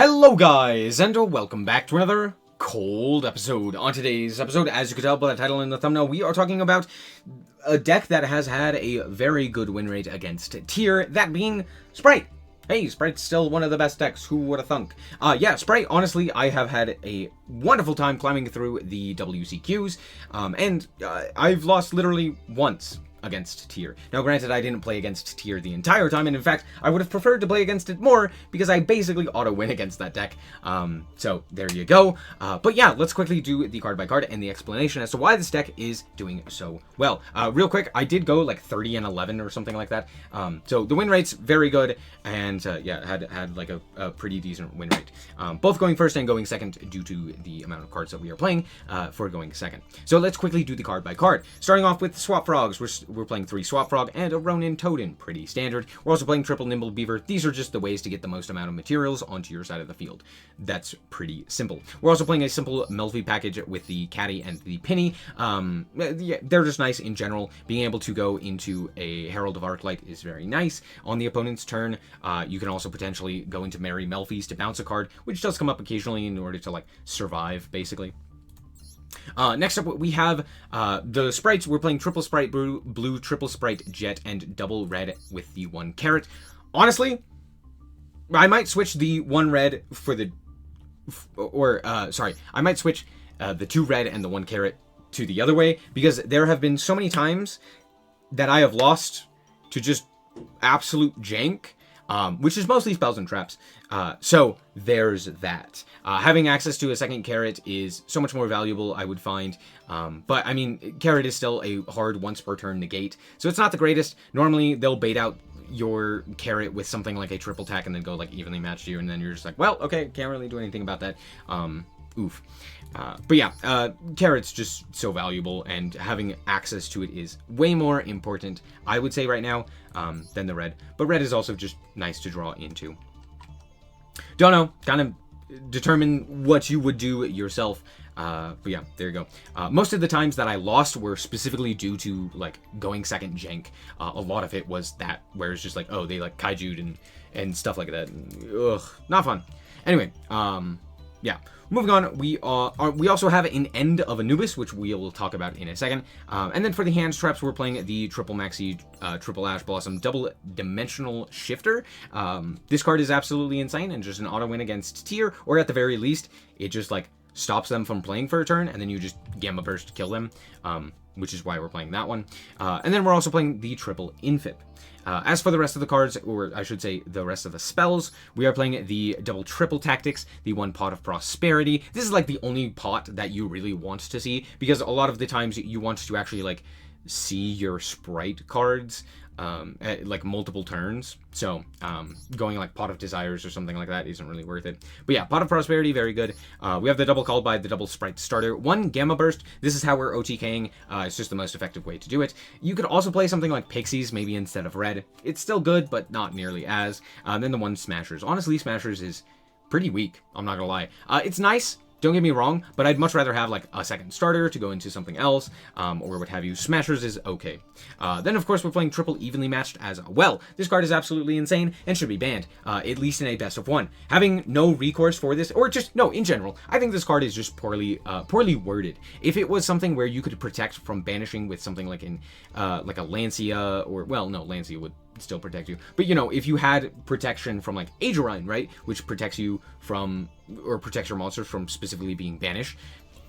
Hello guys, and welcome back to another cold episode. On today's episode, as you can tell by the title and the thumbnail, we are talking about a deck that has had a very good win rate against tier, that being Spright. Hey, Sprite's still one of the best decks, who would have thunk? Yeah, Spright, honestly, I have had a wonderful time climbing through the WCQs, and I've lost literally once against tier. Now granted, I didn't play against tier the entire time, and in fact I would have preferred to play against it more because I basically auto win against that deck. So there you go. But yeah, let's quickly do the card by card and the explanation as to why this deck is doing so well. Real quick, I did go like 30 and 11 or something like that. So the win rate's very good, and yeah, had like a pretty decent win rate. Both going first and going second due to the amount of cards that we are playing for going second. So let's quickly do the card by card. Starting off with Swap Frogs. We're playing 3 Swap Frog and a Ronin Toadin, pretty standard. We're also playing triple Nimble Beaver. These are just the ways to get the most amount of materials onto your side of the field. That's pretty simple. We're also playing a simple Melfi package with the Caddy and the Penny. Yeah, they're just nice in general. Being able to go into a Herald of Arclight is very nice. On the opponent's turn, you can also potentially go into Merry Melfi's to bounce a card, which does come up occasionally in order to like survive, basically. Next up, we have the Sprites. We're playing triple Sprite blue, triple Sprite jet, and double red with the 1 carrot. Honestly, I might switch the 1 red for the... I might switch the 2 red and the 1 carrot to the other way, because there have been so many times that I have lost to just absolute jank. Which is mostly spells and traps. So there's that. Having access to a second carrot is so much more valuable, I would find. But I mean, carrot is still a hard once per turn negate, so it's not the greatest. Normally they'll bait out your carrot with something like a triple tack and then go like evenly matched you, and then you're just like, well, okay, can't really do anything about that. Oof. But yeah, carrot's just so valuable, and having access to it is way more important, I would say right now, than the red. But red is also just nice to draw into. Don't know, kind of determine what you would do yourself. But yeah, there you go. Most of the times that I lost were specifically due to like going second jank. A lot of it was that, where it's just like, oh, they like kaiju'd and stuff like that. Ugh, not fun. Anyway, yeah, moving on, we also have an End of Anubis, which we will talk about in a second. And then for the hand traps, we're playing the Triple Maxi, Triple Ash Blossom, Double Dimensional Shifter. This card is absolutely insane and just an auto win against tier, or at the very least, it just like stops them from playing for a turn, and then you just Gamma Burst to kill them, which is why we're playing that one. And then we're also playing the Triple Infib. As for the rest of the cards, or I should say the rest of the spells, we are playing the double triple tactics, the 1 Pot of Prosperity. This is like the only pot that you really want to see, because a lot of the times you want to actually like see your Sprite cards at like multiple turns. So going like Pot of Desires or something like that isn't really worth it. But yeah, Pot of Prosperity, very good. We have the double called by the double Sprite starter. 1 Gamma Burst. This is how we're OTKing. It's just the most effective way to do it. You could also play something like Pixies, maybe instead of red. It's still good, but not nearly as. Then the 1 Smashers. Honestly, Smashers is pretty weak, I'm not gonna lie. It's nice, don't get me wrong, but I'd much rather have like a second starter to go into something else, or what have you. Smashers is okay. Then of course we're playing triple evenly matched as well. This card is absolutely insane and should be banned, at least in a best of 1. Having no recourse for this, or just no, in general, I think this card is just poorly worded. If it was something where you could protect from banishing with something like in like a Lancia, or well, no, Lancia would still protect you, but you know, if you had protection from like Aegirine, right, which protects you from, or protects your monsters from specifically being banished,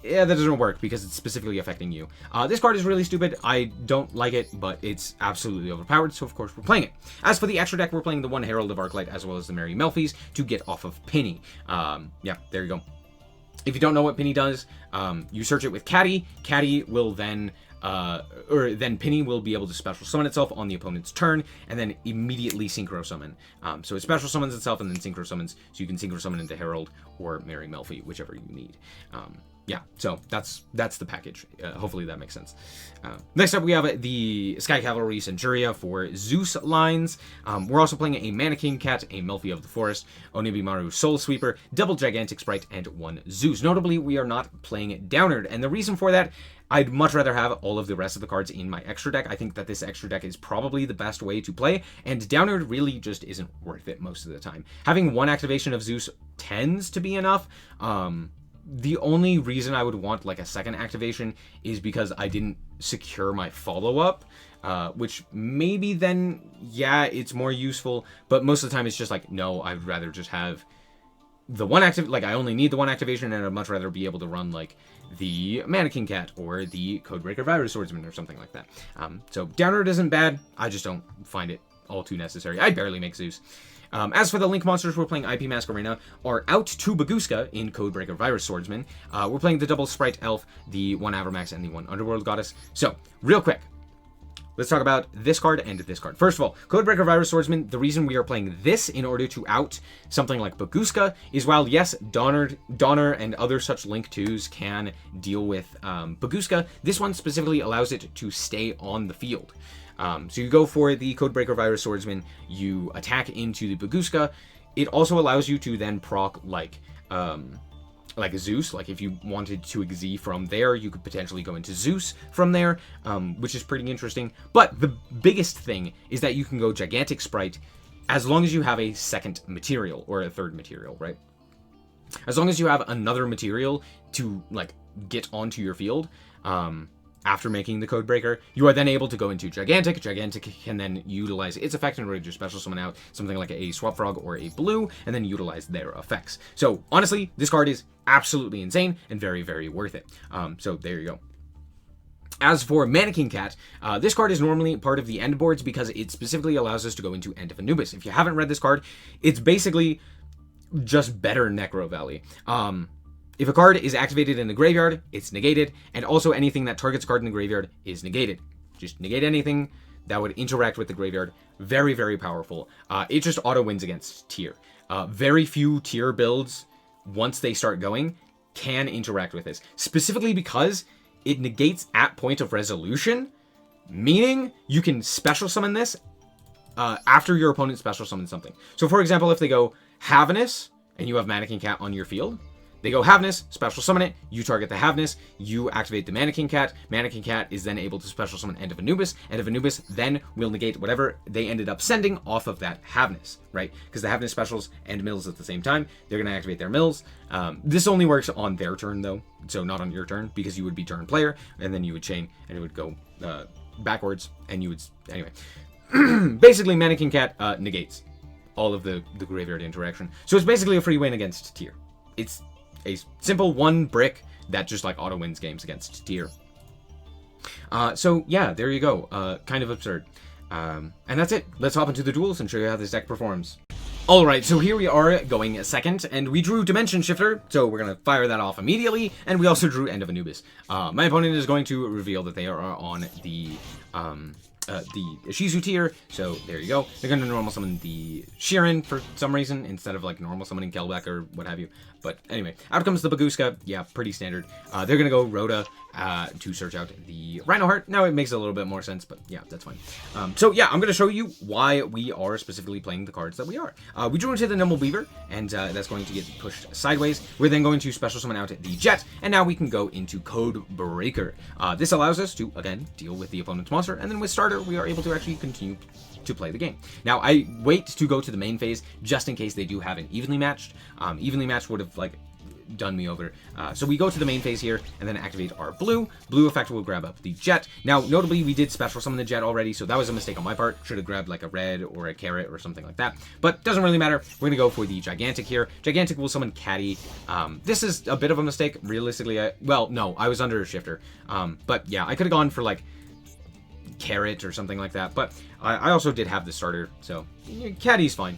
yeah, that doesn't work because it's specifically affecting you. This card is really stupid. I don't like it, but it's absolutely overpowered, so of course we're playing it. As for the extra deck, we're playing the 1 Herald of Arclight as well as the Merry Melfi's to get off of Penny. Yeah, there you go. If you don't know what Penny does, you search it with Caddy. Caddy will then then Penny will be able to special summon itself on the opponent's turn, and then immediately synchro summon. So it special summons itself and then synchro summons, so you can synchro summon into Herald or Merry Melfi, whichever you need. yeah, so that's the package. Hopefully that makes sense. Next up, we have the Sky Cavalry Centuria for Zeus lines. We're also playing a Mannequin Cat, a Melfi of the Forest, Onibimaru Soul Sweeper, double Gigantic Sprite, and one Zeus. Notably, we are not playing Downard, and the reason for that, I'd much rather have all of the rest of the cards in my extra deck. I think that this extra deck is probably the best way to play, and Downard really just isn't worth it most of the time. Having one activation of Zeus tends to be enough. The only reason I would want like a second activation is because I didn't secure my follow-up, which maybe then, yeah, it's more useful, but most of the time it's just like, no, I'd rather just have the one like I only need the one activation, and I'd much rather be able to run like the Mannequin Cat or the Codebreaker Virus Swordsman or something like that. So Downard isn't bad, I just don't find it all too necessary. I barely make Zeus. As for the Link monsters, we're playing IP Masquerena, are out to Baguska in Codebreaker Virus Swordsman. We're playing the double Sprite Elf, the one Avermax, and the one Underworld Goddess. So, real quick, let's talk about this card and this card. First of all, Codebreaker Virus Swordsman, the reason we are playing this in order to out something like Baguska is while, yes, Donner and other such Link 2s can deal with Baguska, this one specifically allows it to stay on the field. So you go for the Codebreaker Virus Swordsman, you attack into the Baguska. It also allows you to then proc like Zeus. Like if you wanted to Xyz from there, you could potentially go into Zeus from there, which is pretty interesting. But the biggest thing is that you can go Gigantic Sprite as long as you have a second material or a third material, right? As long as you have another material to like get onto your field, after making the Codebreaker, you are then able to go into Gigantic. Gigantic can then utilize its effect in order to special summon out something like a Swap Frog or a Blue, and then utilize their effects. So, honestly, this card is absolutely insane and very, very worth it. So, there you go. As for Mannequin Cat, this card is normally part of the end boards because it specifically allows us to go into End of Anubis. If you haven't read this card, it's basically just better Necro Valley. If a card is activated in the graveyard, it's negated, and also anything that targets a card in the graveyard is negated. Just negate anything that would interact with the graveyard. Very, very powerful. It just auto-wins against tier. Very few tier builds, once they start going, can interact with this. Specifically because it negates at point of resolution, meaning you can special summon this after your opponent special summons something. So for example, if they go Havnus, and you have Mannequin Cat on your field, they go Havnus, special summon it, you target the Havnus, you activate the Mannequin Cat is then able to special summon End of Anubis then will negate whatever they ended up sending off of that Havnus, right? Because the Havnus specials and mills at the same time, they're going to activate their mills. This only works on their turn though, so not on your turn, because you would be turn player, and then you would chain, and it would go backwards, and you would, anyway. Basically, Mannequin Cat negates all of the graveyard interaction. So it's basically a free win against tier. It's a simple one brick that just like auto wins games against tier. So yeah, there you go. Kind of absurd. And that's it. Let's hop into the duels and show you how this deck performs. Alright, so here we are going second, and we drew Dimension Shifter, so we're going to fire that off immediately, and we also drew End of Anubis. My opponent is going to reveal that they are on the Shizu tier, so there you go. They're going to normal summon the Sheeran for some reason, instead of like normal summoning Kelbeck or what have you. But anyway, out comes the Baguska. Yeah, pretty standard. They're going to go Rhoda to search out the Rhino Heart. Now it makes a little bit more sense, but yeah, that's fine. So yeah, I'm going to show you why we are specifically playing the cards that we are. We drew into the Nimble Beaver, and that's going to get pushed sideways. We're then going to special summon out the Jet, and now we can go into Codebreaker. This allows us to, again, deal with the opponent's monster, and then with Starter, we are able to actually continue to play the game. Now, I wait to go to the main phase just in case they do have an evenly matched. Evenly matched would have like done me over. So we go to the main phase here and then activate our blue. Blue effect will grab up the Jet. Now, notably, we did special summon the Jet already, so that was a mistake on my part. Should have grabbed like a red or a carrot or something like that. But doesn't really matter. We're gonna go for the Gigantic here. Gigantic will summon Caddy. This is a bit of a mistake. Realistically, well, no, I was under a shifter. But yeah, I could have gone for like carrot or something like that, but I also did have the starter, so Caddy's fine.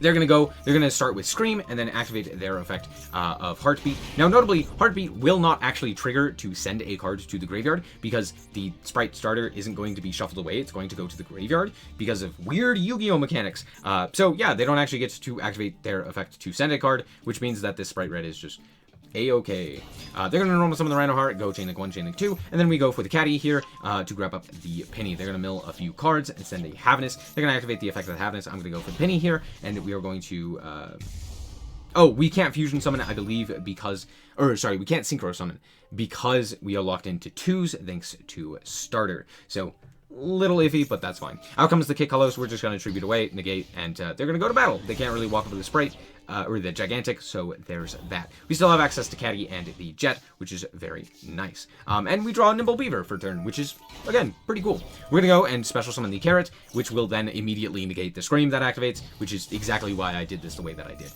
They're gonna start with Scream and then activate their effect of Heartbeat. Now, notably, Heartbeat will not actually trigger to send a card to the graveyard because the Sprite starter isn't going to be shuffled away. It's going to go to the graveyard because of weird Yu-Gi-Oh mechanics. So yeah, they don't actually get to activate their effect to send a card, which means that this Sprite Red is just A-okay. They're going to normal summon the Rhino Heart, go Chain Link 1, Chain Link 2, and then we go for the Caddy here to grab up the Penny. They're going to mill a few cards and send a Havness. They're going to activate the effect of the Havness. I'm going to go for the Penny here, and we are going to... Oh, we can't Fusion Summon, I believe, because... Or, sorry, we can't Synchro Summon because we are locked into 2s thanks to Starter. So... little iffy, but that's fine. Out comes the Kit Colors. We're just going to tribute away, negate, and they're going to go to battle. They can't really walk over the Sprite, or the Gigantic, so there's that. We still have access to Caddy and the Jet, which is very nice. And we draw a Nimble Beaver for turn, which is, again, pretty cool. We're going to go and special summon the Carrot, which will then immediately negate the Scream that activates, which is exactly why I did this the way that I did.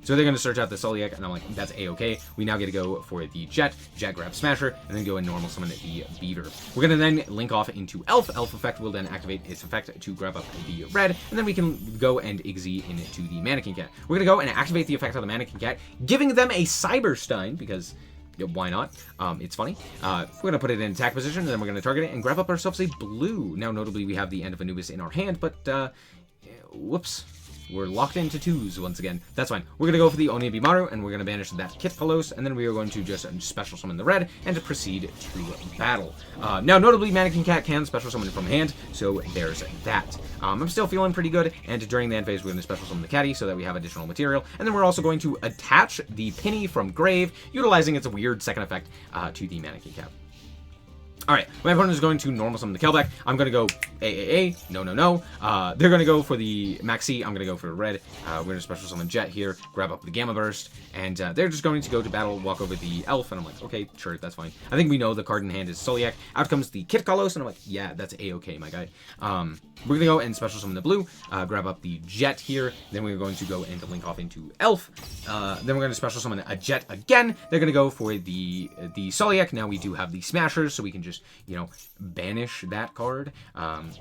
So they're going to search out the SnowiKs, and I'm like, that's A-okay. We now get to go for the Jet. Jet grab Smasher, and then go and normal summon the Beaver. We're going to then link off into Elf. Elf effect will then activate its effect to grab up the red, and then we can go and Igzy into the Mannequin Cat. We're going to go and activate the effect of the Mannequin Cat, giving them a Cyberstein, because why not? It's funny. We're going to put it in attack position, and then we're going to target it and grab up ourselves a blue. Now, notably, we have the End of Anubis in our hand, but, whoops. We're locked into 2s once again. That's fine. We're going to go for the Onibimaru, and we're going to banish that Kit Palos, and then we are going to just special summon the red, and to proceed to battle. Now, notably, Mannequin Cat can special summon from hand, so there's that. I'm still feeling pretty good, and during the end phase, we're going to special summon the Caddy, so that we have additional material, and then we're also going to attach the Penny from Grave, utilizing its weird second effect to the Mannequin Cat. Alright, my opponent is going to normal summon the Kelbeck. I'm going to go AAA. No, no, no. They're going to go for the Maxi. I'm going to go for red. We're going to special summon Jet here, grab up the Gamma Burst, and they're just going to go to battle, walk over the Elf, and I'm like, okay, sure, that's fine. I think we know the card in hand is SnowiKs. Out comes the Kit Kalos, and I'm like, yeah, that's A-okay, my guy. We're going to go and special summon the blue, grab up the Jet here, then we're going to go and link off into Elf. Then we're going to special summon a Jet again. They're going to go for the SnowiKs. Now we do have the Smashers, so we can just, you know, banish that card.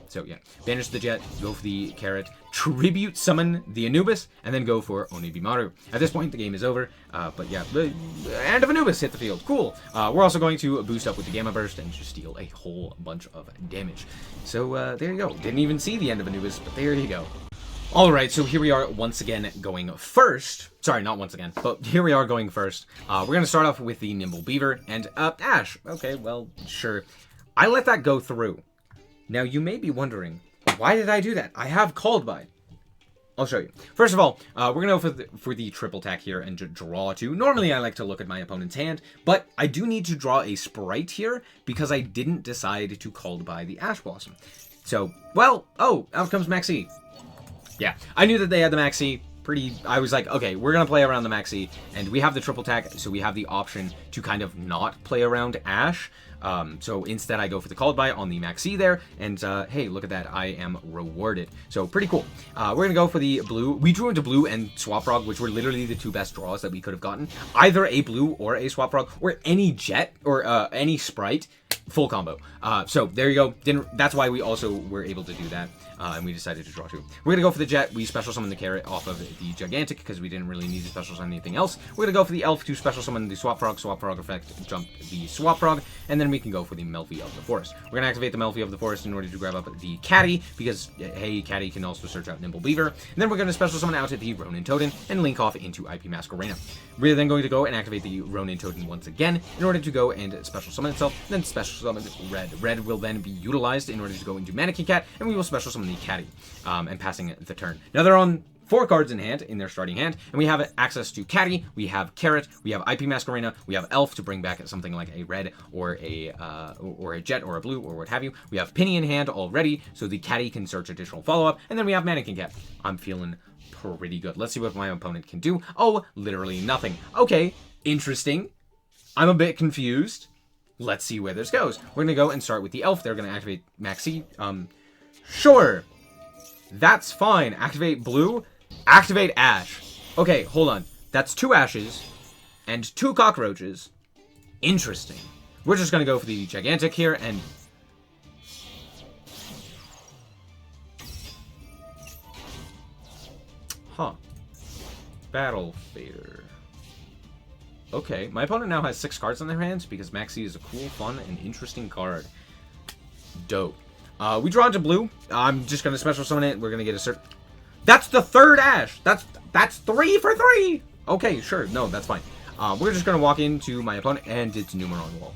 So yeah, banish the Jet, go for the Carrot, tribute summon the Anubis, and then go for Onibimaru. At this point, the game is over, but yeah, the End of Anubis hit the field. Cool. We're also going to boost up with the Gamma Burst and just deal a whole bunch of damage. So there you go. Didn't even see the End of Anubis, but there you go. Alright, so here we are once again going first. Sorry, not once again, but here we are going first. We're going to start off with the Nimble Beaver and Ash. Okay, well, sure. I let that go through. Now, you may be wondering, why did I do that? I have called by. I'll show you. First of all, we're going to go for the triple attack here and draw 2. Normally, I like to look at my opponent's hand, but I do need to draw a Sprite here because I didn't decide to call by the Ash Blossom. So, well, oh, out comes Maxi. Yeah, I knew that they had the Maxi. I was like, okay, we're going to play around the Maxi, and we have the triple attack, so we have the option to kind of not play around Ash. So instead I go for the called by on the Maxi there, and hey, look at that, I am rewarded. So pretty cool. We're going to go for the blue. We drew into blue and Swap Frog, which were literally the 2 best draws that we could have gotten. Either a blue or a Swap Frog, or any Jet, or any Sprite. Full combo. So there you go. That's why we also were able to do that. And we decided to draw 2. We're going to go for the Jet. We special summon the Carrot off of the Gigantic because we didn't really need to special summon anything else. We're going to go for the Elf to special summon the Swap Frog. Swap Frog effect, jump the Swap Frog. And then we can go for the Melfi of the Forest. We're going to activate the Melfi of the Forest in order to grab up the Caddy because, hey, Caddy can also search out Nimble Beaver. And then we're going to special summon out the Ronin Totem and link off into IP Masquerena. We're then going to go and activate the Ronin Totem once again in order to go and special summon itself. Then special summon Red. Red will then be utilized in order to go into Mannequin Cat, and we will special summon the Caddy, and passing the turn. Now they're on 4 cards in hand, in their starting hand, and we have access to Caddy, we have Carrot, we have IP Masquerena, we have Elf to bring back something like a red or a Jet or a blue or what have you. We have Penny in hand already, so the Caddy can search additional follow-up, and then we have Mannequin Cat. I'm feeling pretty good. Let's see what my opponent can do. Oh, literally nothing. Okay, interesting. I'm a bit confused. Let's see where this goes. We're going to go and start with the Elf. They're going to activate Maxi. Sure. That's fine. Activate blue. Activate Ash. Okay, hold on. That's 2 Ashes and 2 Cockroaches. Interesting. We're just going to go for the Gigantic here and... Huh. Battle Fader. Okay, my opponent now has 6 cards in their hands because Maxi is a cool, fun, and interesting card. Dope. We draw into blue. I'm just going to special summon it. We're going to get a cert... That's the 3rd Ash! That's 3 for 3! Okay, sure. No, that's fine. we're just going to walk into my opponent and it's Numeron Wall.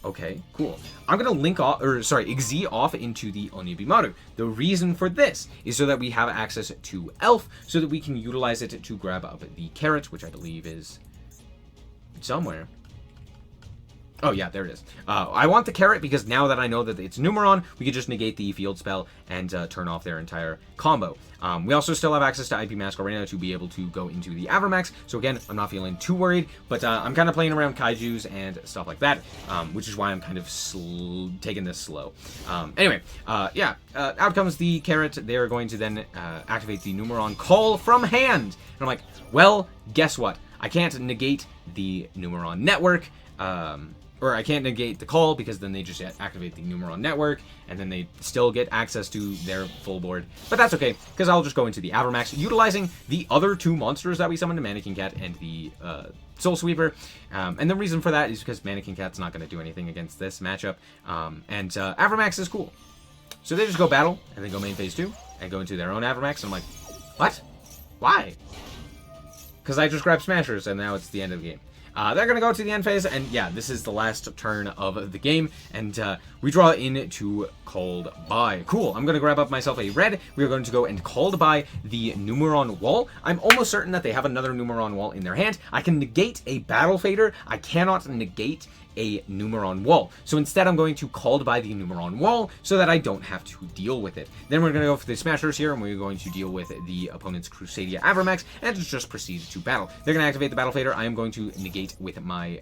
Okay, cool. I'm going to link off, or sorry, Xyz off into the Onibimaru. The reason for this is so that we have access to Elf, so that we can utilize it to grab up the carrot, which I believe is somewhere. Oh yeah, there it is. I want the carrot because now that I know that it's Numeron, we can just negate the field spell and turn off their entire combo. We also still have access to IP Mask Arena to be able to go into the Avermax, so again, I'm not feeling too worried, but I'm kind of playing around Kaijus and stuff like that, which is why I'm kind of taking this slow. Anyway, yeah, out comes the carrot. They're going to then activate the Numeron Call from hand. And I'm like, well, guess what? I can't negate the Numeron network, or I can't negate the call because then they just activate the Numeron network and then they still get access to their full board. But that's okay, because I'll just go into the Avermax utilizing the other two monsters that we summoned, the Mannequin Cat and the Soul Sweeper. And the reason for that is because Mannequin Cat's not going to do anything against this matchup. And Avermax is cool. So they just go battle and then go main phase 2 and go into their own Avermax. And I'm like, what? Why? Because I just grabbed Smashers and now it's the end of the game. They're going to go to the end phase, and yeah, this is the last turn of the game, and we draw into Called By. Cool, I'm going to grab up myself a red. We are going to go and Called By the Numeron Wall. I'm almost certain that they have another Numeron Wall in their hand. I can negate a Battle Fader. I cannot negate a Numeron Wall. So instead, I'm going to Called By the Numeron Wall so that I don't have to deal with it. Then we're going to go for the Smashers here, and we're going to deal with the opponent's Crusadia Avermax, and just proceed to battle. They're going to activate the Battle Fader. I am going to negate with my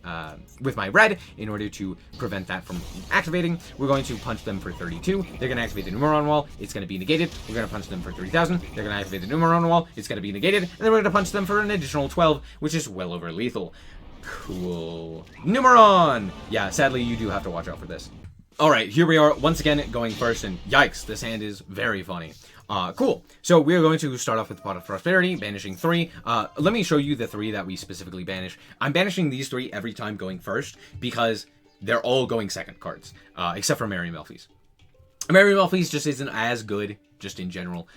red in order to prevent that from activating. We're going to punch them for 32. They're going to activate the Numeron Wall. It's going to be negated. We're going to punch them for 3,000. They're going to activate the Numeron Wall. It's going to be negated. And then we're going to punch them for an additional 12, which is well over lethal. Cool. Numeron! Yeah, sadly, you do have to watch out for this. Alright, here we are once again going first, and yikes, this hand is very funny. Cool. So we are going to start off with the Pot of Prosperity, banishing 3. Let me show you the 3 that we specifically banish. I'm banishing these 3 every time going first, because they're all going second cards, except for Mary Melfi's. Mary Melfi's just isn't as good, just in general.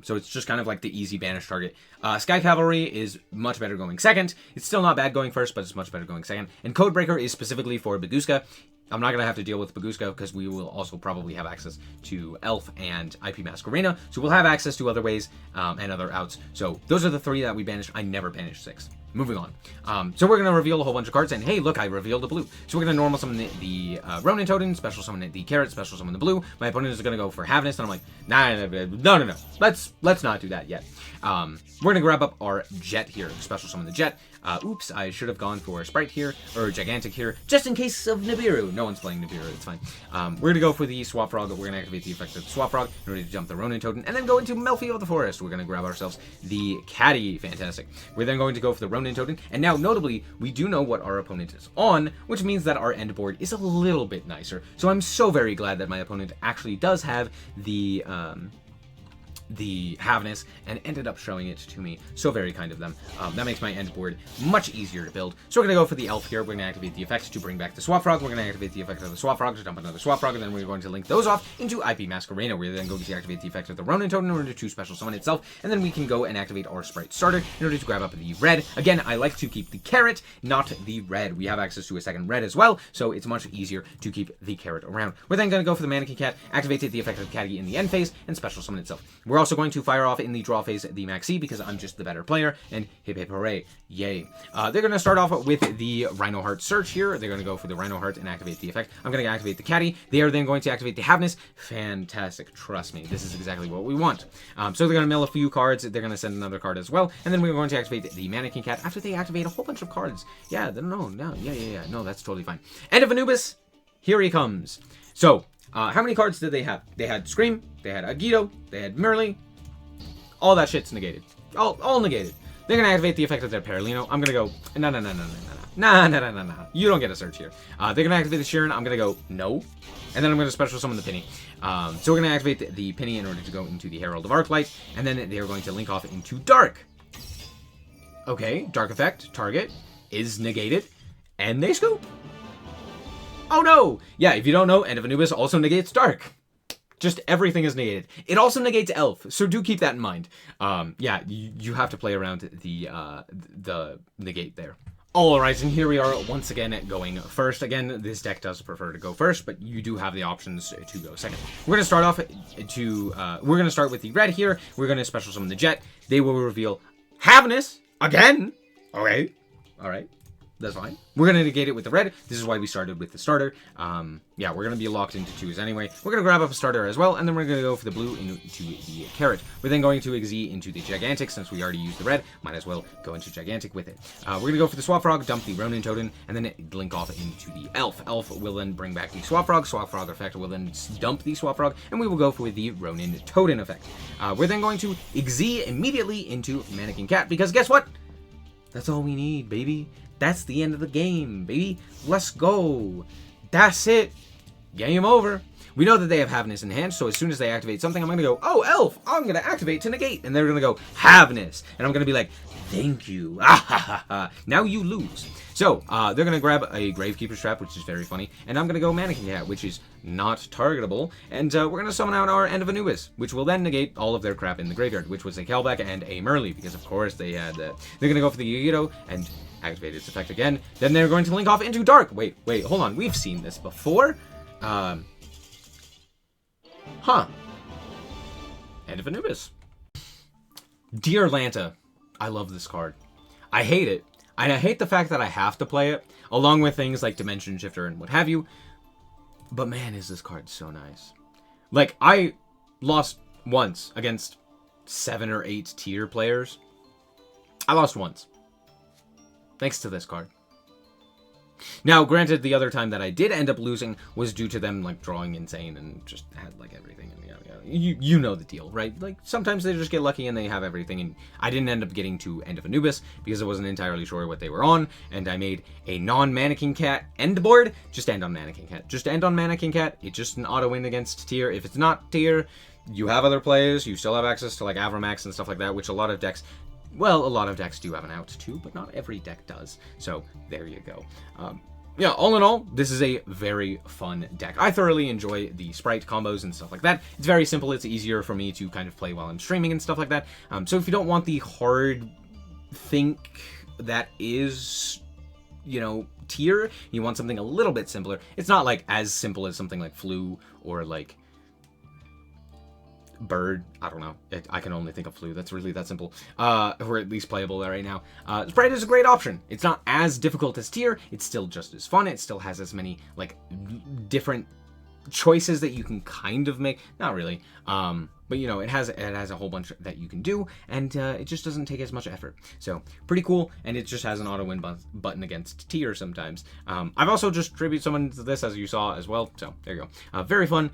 So it's just kind of like the easy banish target. Sky Cavalry is much better going second. It's still not bad going first, but it's much better going second. And Codebreaker is specifically for Baguska. I'm not going to have to deal with Baguska because we will also probably have access to Elf and IP Mask Arena. So we'll have access to other ways and other outs. So those are the 3 that we banished. I never banished 6. Moving on. So we're going to reveal a whole bunch of cards, and hey, look, I revealed a blue. So we're going to normal summon the Ronin Totem, special summon the Carrot, special summon the blue. My opponent is going to go for Havness, and I'm like, no. Let's not do that yet. We're going to grab up our Jet here, special summon the Jet. Oops, I should have gone for Sprite here, or Gigantic here, just in case of Nibiru. No one's playing Nibiru, it's fine. We're going to go for the Swap Frog. We're going to activate the effect of the Swap Frog in order to jump the Ronin Totem, and then go into Melfi of the Forest. We're going to grab ourselves the Caddy. Fantastic. We're then going to go for the Ronin Totem, and now, notably, we do know what our opponent is on, which means that our end board is a little bit nicer. So I'm so very glad that my opponent actually does have the Havness and ended up showing it to me. So very kind of them. That makes my end board much easier to build. So we're going to go for the Elf here. We're going to activate the effect to bring back the Swap Frog. We're going to activate the effect of the Swap Frog to dump another Swap Frog, and then we're going to link those off into IP Mask Arena. We're then going to activate the effect of the Ronin Totem in order to special summon itself, and then we can go and activate our Sprite starter in order to grab up the red. Again, I like to keep the carrot, not the red. We have access to a second red as well, so it's much easier to keep the carrot around. We're then going to go for the Mannequin Cat, activate the effect of the Caddy in the end phase, and special summon itself. We're also going to fire off in the draw phase the Maxi because I'm just the better player, and hip hip hooray, yay. They're going to start off with the Rhino Heart Search here. They're going to go for the Rhino Heart and activate the effect. I'm going to activate the Caddy. They are then going to activate the Havness. Fantastic, trust me, this is exactly what we want. So they're going to mill a few cards. They're going to send another card as well, and then we're going to activate the Mannequin Cat after they activate a whole bunch of cards. Yeah, no, that's totally fine. End of Anubis, here he comes. So, how many cards did they have? They had Scream, they had Agido, they had Merly. All that shit's negated. All negated. They're going to activate the effect of their Paralino. I'm going to go, no. You don't get a search here. They're going to activate the Sheeran. I'm going to go, no. And then I'm going to special summon the Penny. So we're going to activate the Penny in order to go into the Herald of Arclight. And then they are going to link off into Dark. Okay, Dark effect, target, is negated. And they scoop. Oh no! Yeah, if you don't know, End of Anubis also negates Dark. Just everything is negated. It also negates Elf, so do keep that in mind. Yeah, you have to play around the negate there. Alright, and here we are once again going first. Again, this deck does prefer to go first, but you do have the options to go second. We're going to start off we're going to start with the red here. We're going to special summon the Jet. They will reveal Havnus again. Okay. Alright. That's fine. We're going to negate it with the red. This is why we started with the starter. Yeah, we're going to be locked into 2s anyway. We're going to grab up a starter as well, and then we're going to go for the blue into the carrot. We're then going to Exee into the Gigantic. Since we already used the red, might as well go into Gigantic with it. We're going to go for the Swap Frog, dump the Ronin Totem, and then link off into the Elf. Elf will then bring back the Swap Frog. Swap Frog effect will then dump the Swap Frog, and we will go for the Ronin Totem effect. We're then going to Exee immediately into Mannequin Cat, because guess what? That's all we need, baby. That's the end of the game, baby. Let's go. That's it. Game over. We know that they have Havnus in hand, so as soon as they activate something, I'm going to go, oh, Elf, I'm going to activate to negate. And they're going to go, Havnus. And I'm going to be like, thank you. Now you lose. So, they're going to grab a Gravekeeper's Trap, which is very funny. And I'm going to go Mannequin Cat, which is not targetable. And we're going to summon out our End of Anubis, which will then negate all of their crap in the graveyard, which was a Kelbeck and a Merly, because of course they had that. They're going to go for the Yugito and activate its effect again. Then they're going to link off into Dark. Wait, hold on. We've seen this before. End of Anubis. Dear Lanta, I love this card. I hate it. I hate the fact that I have to play it, along with things like Dimension Shifter and what have you. But man, is this card so nice. Like, I lost once against 7 or 8 tier players. I lost once. Thanks to this card. Now, granted, the other time that I did end up losing was due to them, like, drawing insane and just had, like, everything. And yada, yada. You know the deal, right? Like, sometimes they just get lucky and they have everything. And I didn't end up getting to End of Anubis because I wasn't entirely sure what they were on. And I made a non-Mannequin Cat end board. Just end on Mannequin Cat. Just end on Mannequin Cat. It's just an auto-win against tier. If it's not tier, you have other plays. You still have access to, like, Avramax and stuff like that, which a lot of decks... Well, a lot of decks do have an out too, but not every deck does. So there you go. Yeah, all in all, this is a very fun deck. I thoroughly enjoy the Sprite combos and stuff like that. It's very simple. It's easier for me to kind of play while I'm streaming and stuff like that. So if you don't want the hard think that is, you know, tier, you want something a little bit simpler. It's not like as simple as something like Flu or like Bird. I don't know. I can only think of Flu. That's really that simple. Or at least playable right now. Sprite is a great option. It's not as difficult as tier. It's still just as fun. It still has as many, like, different choices that you can kind of make. Not really. But, you know, it has a whole bunch that you can do, and it just doesn't take as much effort. So, pretty cool, and it just has an auto-win button against tier sometimes. I've also just tribute summoned this, as you saw, as well. So, there you go. Very fun.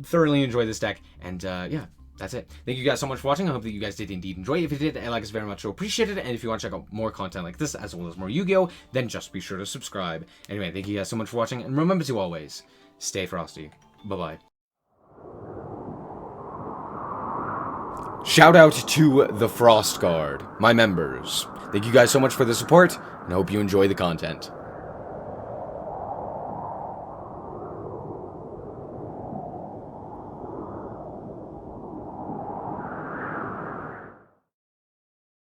Thoroughly enjoy this deck, and yeah, that's it. Thank you guys so much for watching. I hope that you guys did indeed enjoy. If you did, I like us very much, so appreciate it. And if you want to check out more content like this, as well as more Yu-Gi-Oh, then just be sure to subscribe. Anyway, thank you guys so much for watching, and remember to always stay frosty. Bye-bye. Shout out to the Frost Guard, my members. Thank you guys so much for the support, and I hope you enjoy the content.